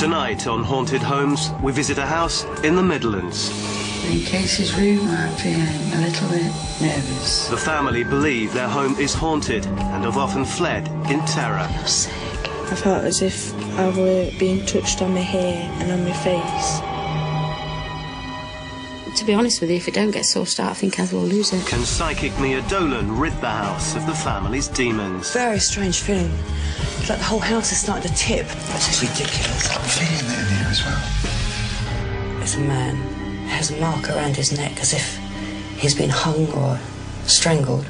Tonight on Haunted Homes, we visit a house in the Midlands. In Casey's room, I'm feeling a little bit nervous. The family believe their home is haunted and have often fled in terror. You're sick. I felt as if I were being touched on my hair and on my face. To be honest with you, if it don't get sorted out, I think I will lose it. Can psychic Mia Dolan rid the house of the family's demons? Very strange feeling. It's like the whole house is starting to tip. This is ridiculous. I'm feeling it in here as well. There's a man. Has a mark around his neck as if he's been hung or strangled.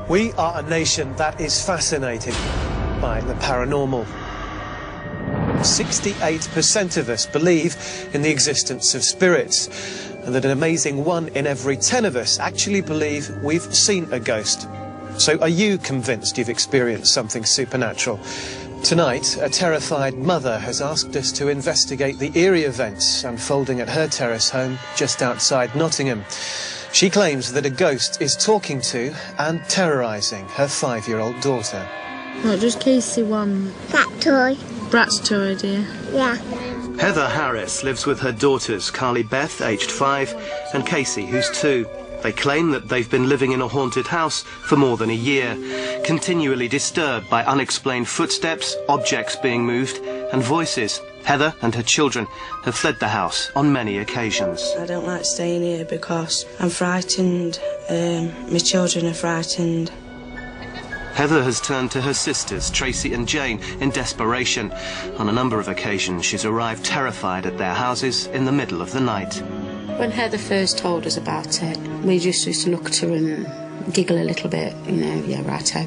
We are a nation that is fascinated by the paranormal. 68% of us believe in the existence of spirits, and that an amazing 1 in every 10 of us actually believe we've seen a ghost. So are you convinced you've experienced something supernatural? Tonight, a terrified mother has asked us to investigate the eerie events unfolding at her terrace home just outside Nottingham. She claims that a ghost is talking to and terrorising her 5-year-old daughter. What does Casey want? That toy. Brat's toy, dear. Yeah. Heather Harris lives with her daughters, Carly Beth, aged 5, and Casey, who's 2. They claim that they've been living in a haunted house for more than a year, continually disturbed by unexplained footsteps, objects being moved, and voices. Heather and her children have fled the house on many occasions. I don't like staying here because I'm frightened. My children are frightened. Heather has turned to her sisters, Tracy and Jane, in desperation. On a number of occasions, she's arrived terrified at their houses in the middle of the night. When Heather first told us about it, we just used to look at her and giggle a little bit, you know, yeah, righto.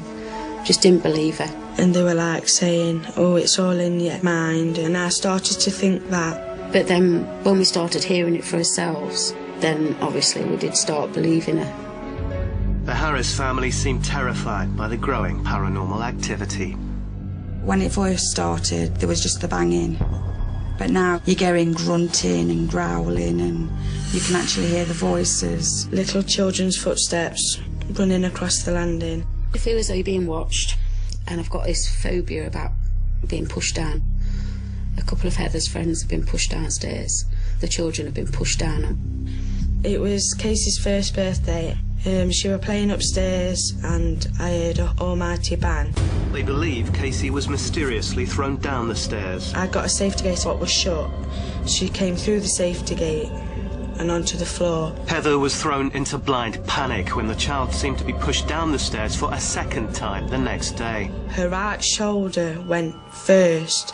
Just didn't believe her. And they were like saying, oh, it's all in your mind, and I started to think that. But then when we started hearing it for ourselves, then obviously we did start believing her. The Harris family seemed terrified by the growing paranormal activity. When it first started, there was just the banging. But now you're getting grunting and growling, and you can actually hear the voices. Little children's footsteps running across the landing. I feel as though you're being watched, and I've got this phobia about being pushed down. A couple of Heather's friends have been pushed downstairs. The children have been pushed down. It was Casey's first birthday. She were playing upstairs and I heard an almighty bang. They believe Casey was mysteriously thrown down the stairs. I got a safety gate that was shut. She came through the safety gate and onto the floor. Heather was thrown into blind panic when the child seemed to be pushed down the stairs for a second time the next day. Her right shoulder went first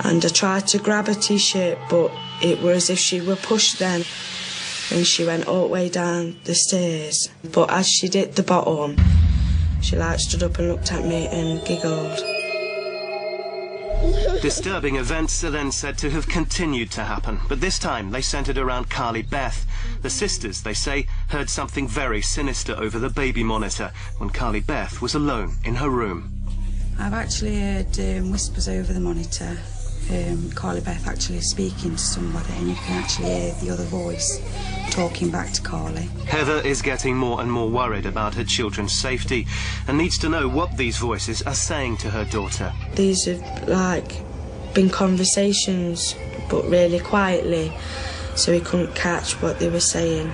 and I tried to grab her t-shirt, but it was as if she were pushed then. And she went all the way down the stairs. But as she did the bottom, she stood up and looked at me and giggled. Disturbing events are then said to have continued to happen, but this time they centred around Carly Beth. The sisters, they say, heard something very sinister over the baby monitor when Carly Beth was alone in her room. I've actually heard whispers over the monitor. Carly Beth actually speaking to somebody, and you can actually hear the other voice talking back to Carly. Heather is getting more and more worried about her children's safety and needs to know what these voices are saying to her daughter. These have been conversations, but really quietly, so we couldn't catch what they were saying.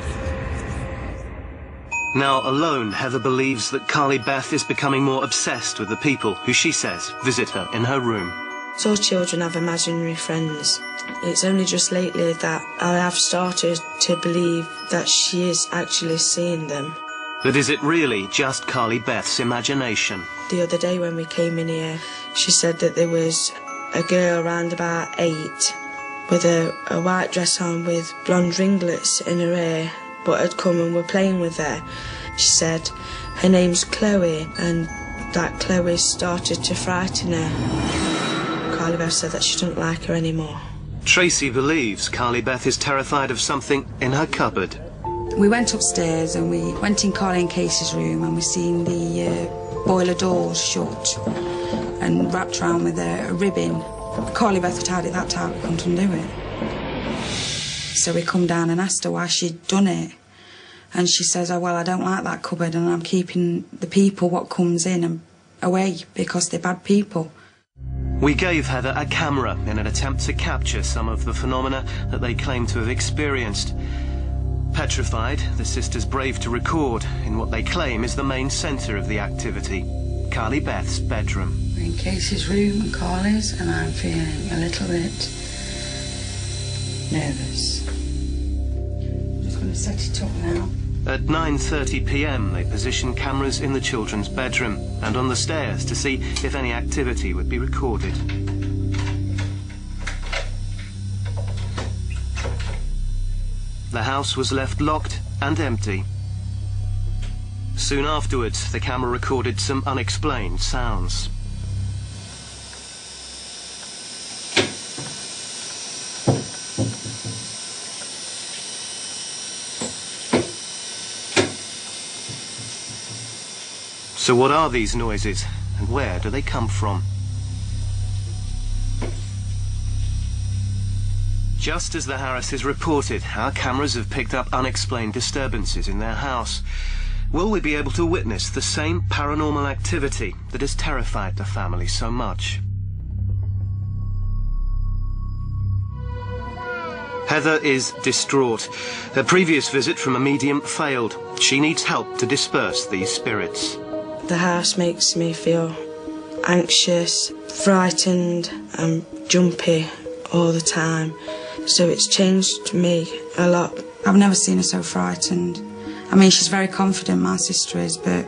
Now alone, Heather believes that Carly Beth is becoming more obsessed with the people who she says visit her in her room. So children have imaginary friends. It's only just lately that I have started to believe that she is actually seeing them. But is it really just Carly Beth's imagination? The other day when we came in here, she said that there was a girl around about 8 with a white dress on with blonde ringlets in her hair, but had come and were playing with her. She said her name's Chloe, and that Chloe started to frighten her. Carly Beth said that she didn't like her anymore. Tracy believes Carly Beth is terrified of something in her cupboard. We went upstairs and we went in Carly and Casey's room and we seen the boiler doors shut and wrapped around with a ribbon. Carly Beth had had it that tight we couldn't undo it. So we come down and asked her why she'd done it. And she says, oh, well, I don't like that cupboard and I'm keeping the people what comes in and away because they're bad people. We gave Heather a camera in an attempt to capture some of the phenomena that they claim to have experienced. Petrified, the sisters brave to record in what they claim is the main centre of the activity, Carly Beth's bedroom. We're in Casey's room and Carly's, and I'm feeling a little bit nervous. I'm just going to set it up now. At 9:30 p.m. they position cameras in the children's bedroom and on the stairs to see if any activity would be recorded. The house was left locked and empty. Soon afterwards, the camera recorded some unexplained sounds. So what are these noises, and where do they come from? Just as the Harrises reported, our cameras have picked up unexplained disturbances in their house. Will we be able to witness the same paranormal activity that has terrified the family so much? Heather is distraught. Her previous visit from a medium failed. She needs help to disperse these spirits. The house makes me feel anxious, frightened and jumpy all the time. So it's changed me a lot. I've never seen her so frightened. I mean, she's very confident, my sister is, but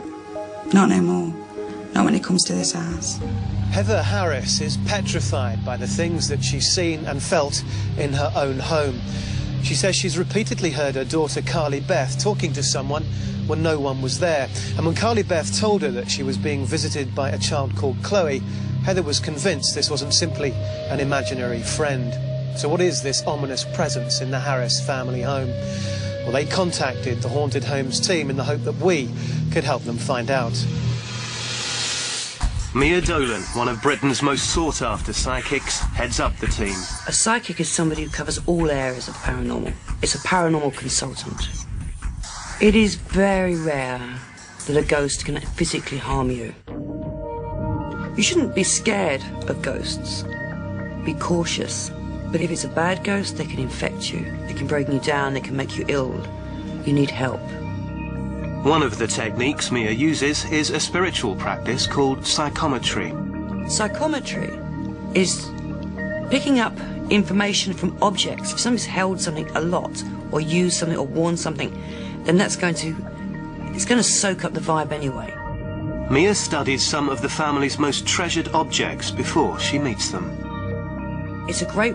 not no more. Not when it comes to this house. Heather Harris is petrified by the things that she's seen and felt in her own home. She says she's repeatedly heard her daughter Carly Beth talking to someone when no one was there. And when Carly Beth told her that she was being visited by a child called Chloe, Heather was convinced this wasn't simply an imaginary friend. So what is this ominous presence in the Harris family home? Well, they contacted the Haunted Homes team in the hope that we could help them find out. Mia Dolan, one of Britain's most sought-after psychics, heads up the team. A psychic is somebody who covers all areas of paranormal. It's a paranormal consultant. It is very rare that a ghost can physically harm you. You shouldn't be scared of ghosts. Be cautious. But if it's a bad ghost, they can infect you. They can break you down, they can make you ill. You need help. One of the techniques Mia uses is a spiritual practice called psychometry. Psychometry is picking up information from objects. If somebody's held something a lot, or used something, or worn something, then it's going to soak up the vibe anyway. Mia studies some of the family's most treasured objects before she meets them. It's a great